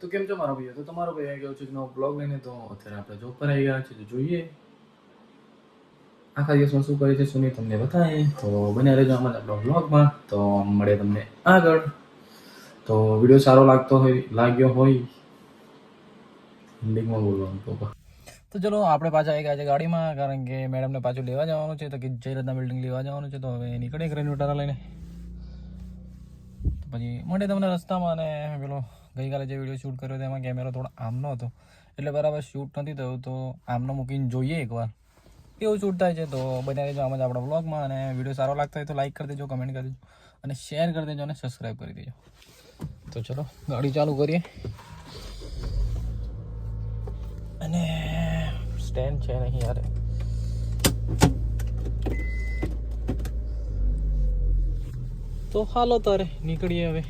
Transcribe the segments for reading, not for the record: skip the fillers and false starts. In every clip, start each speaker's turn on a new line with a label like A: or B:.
A: તો કેમ છો મારા ભાઈઓ? તો તમારો ભાઈ આવી ગયો છે નવો બ્લોગ લઈને. તો અત્યારે આપણે જોબ પર આવી ગયા છે, તો જોઈએ આખા દિવસમાં શું કરે છે શું નહીં તમને બતાવીએ. તો બન્યા રહેજો આમાં આપણા બ્લોગમાં. તો મળે તમને આગળ. તો વિડીયો સારો લાગ્યો હોય હિન્દીમાં બોલવાનું તો ચલો આપણે પાછા આવી ગયા છે ગાડીમાં, કારણ કે મેડમને પાછું લેવા જવાનું છે. તો કે જયરત્ના બિલ્ડિંગ લેવા જવાનું છે. તો હવે નીકળે ગ્રેન્યુટારા લઈને. તો પછી મળે તમને રસ્તામાં. અને પેલો ગઈકાલે જે વિડીયો શૂટ કર્યો હતો એમાં કેમેરો થોડો આમનો હતો, એટલે બરાબર શૂટ નથી થયું. તો આમનો મૂકીને જોઈએ એકવાર કેવું શૂટ થાય છે. તો બન્યા રહેજો આમાં જ આપણા બ્લોગમાં. અને વિડીયો સારો લાગતો હોય તો લાઈક કરી દેજો, કમેન્ટ કરી દેજો, અને શેર કરી દેજો, અને સબસ્ક્રાઈબ કરી દેજો. તો ચલો ગાડી ચાલુ કરીએ. અને સ્ટેન્ડ છે નહીં યાર. તો હાલો તારે નીકળીએ હવે.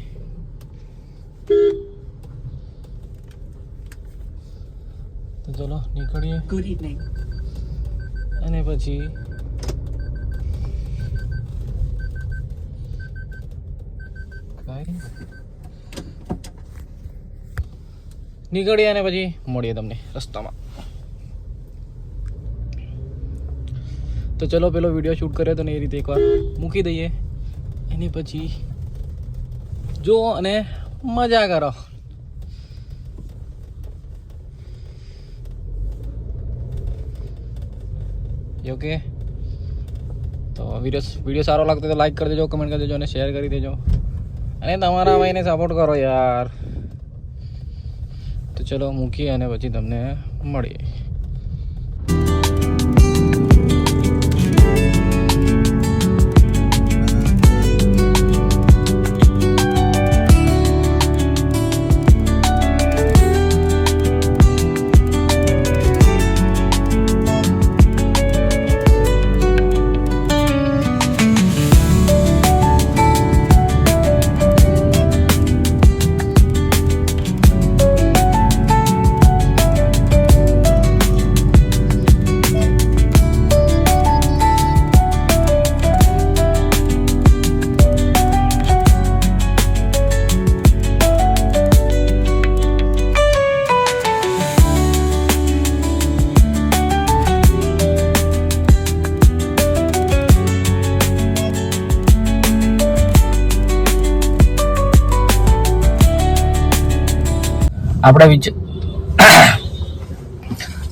A: તો ચલો નીકળીએ.
B: Good evening.
A: અને પછી નીકળીએ અને પછી મળીએ તમને રસ્તામાં. તો ચલો પેલો વિડીયો શૂટ કર્યો તો ને એ રીતે એકવાર મૂકી દઈએ, એની પછી જો અને મજા કરો. ઓકે, તો વિડીયો સારો લાગતો તો લાઈક કરી દેજો, કમેન્ટ કરી દેજો, અને શેર કરી દેજો, અને તમારા ભાઈને સપોર્ટ કરો યાર. તો ચલો મૂકીએ અને પછી તમને મળીએ.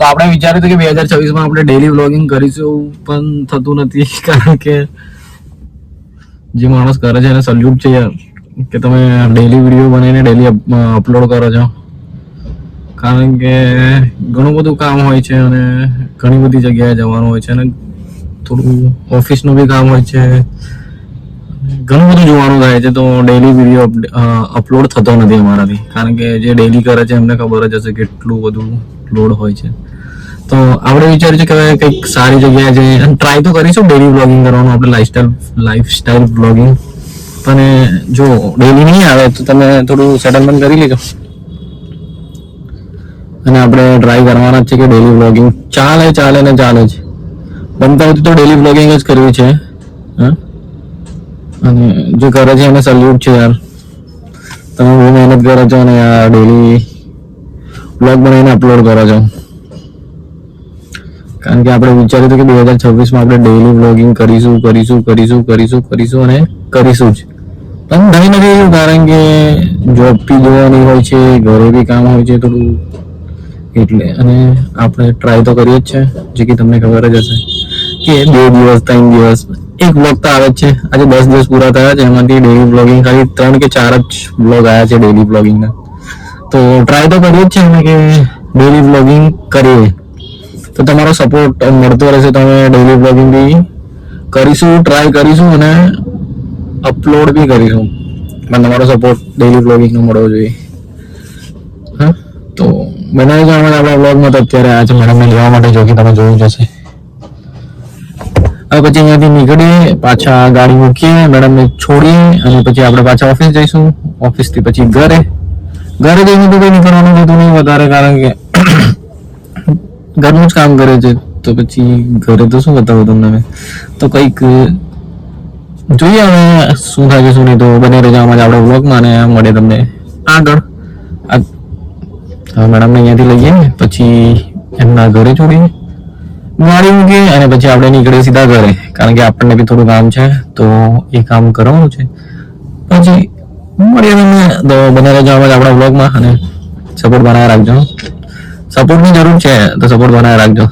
A: આપણે વિચાર્યું હતું કે 2026માં આપણે ડેલી વ્લોગિંગ કરીશું, પણ થતું નથી. કારણ કે જે માણસ કરે છે એને સલ્યુટ છે યાર, કે તમે ડેલી વિડીયો બનાવીને ડેલી અપલોડ કરો છો. કારણ કે ઘણું બધું કામ હોય છે, અને ઘણી બધી જગ્યાએ જવાનું હોય છે, અને થોડું ઓફિસનું બી કામ હોય છે, ઘણું બધું જોવાનું થાય છે. તો ડેલી વિડીયો અપલોડ થતો નથી અમારાથી, કારણ કે જે ડેલી કરે છે એમને ખબર જ હશે કેટલું બધું લોડ હોય છે. તો આપણે વિચાર્યું છે કે હવે કંઈક સારી જગ્યાએ જઈએ અને ટ્રાય તો કરીશું ડેલી વ્લોગિંગ કરવાનું, આપણે લાઈફસ્ટાઈલ વ્લોગિંગ. પણ જો ડેલી નહીં આવે તો તમે થોડું સેટલમેન્ટ કરી લેજો. અને આપણે ટ્રાય કરવાના જ છે કે ડેલી વ્લોગિંગ ચાલે જ બનતા હોય તો ડેલી વ્લોગિંગ જ કરવી છે. હા, અને જે કરે છે એને સલ્યુટ છે યાર. તમે બહુ મહેનત કરો છો અને યાર ડેલી બ્લોગ બનાવીને અપલોડ કરો છો. કારણ કે આપણે વિચાર્યું હતું કે 2026માં આપણે ડેલી વ્લોગિંગ કરીશું અને કરીશું જ. પણ નહીં નથી, કારણ કે જોબ બી જોવાની હોય છે, ઘરે બી કામ હોય છે થોડું, એટલે. અને આપણે ટ્રાય તો કરીએ જ છે, જે કે તમને ખબર જ હશે કે 2 દિવસ 3 દિવસ એક વ્લોગ તો આવે જ છે. આજે 10 દિવસ પૂરા થયા છે, એમાંથી ડેલી વ્લોગિંગ ખાલી 3 કે 4 જ વ્લોગ આવ્યા છે ડેલી વ્લોગિંગના. તો ટ્રાય તો કરીએ જ છે અમે કે ડેલી વ્લોગિંગ કરીએ. તો તમારો સપોર્ટ મળતો રહેશે તો અમે ડેલી વ્લોગિંગ બી કરીશું, ટ્રાય કરીશું, અને અપલોડ બી કરીશું. પણ તમારો સપોર્ટ ડેલી વ્લોગિંગનો મળવો જોઈએ. હા, તો બનાવી જવાના આપણા વ્લોગમાં. તો અત્યારે આ છે મેડમને લેવા માટે, જો કે તમે જોયું જશે. હવે પછી અહીંયાથી નીકળીએ, પાછા ગાડી મૂકીએ, મેડમને છોડીએ, અને પછી આપણે પાછા ઓફિસ જઈશું. ઓફિસથી પછી ઘરે જઈને તો કંઈ નીકળવાનું થતું નહીં વધારે, કારણ કે ઘરનું જ કામ કરે છે. તો પછી ઘરે તો શું બતાવું તમને. તો કંઈક જોઈએ હવે શું થાય છે શું નહીં. તો બને રહેજો આમાં જ આપણે વ્લોગમાં, અને મળે તમને આગળ. હવે મેડમને અહીંયાથી લઈએ પછી એમના ઘરે છોડીએ ગાડી મૂકીએ અને પછી આપણે નીકળીએ સીધા ઘરે, કારણ કે આપણને બી થોડું કામ છે તો એ કામ કરવાનું છે. પછી મળીએ તમને. તો બને રહેજો આપણા બ્લોગમાં અને સપોર્ટ બનાવી રાખજો. સપોર્ટની જરૂર છે તો સપોર્ટ બનાવી રાખજો.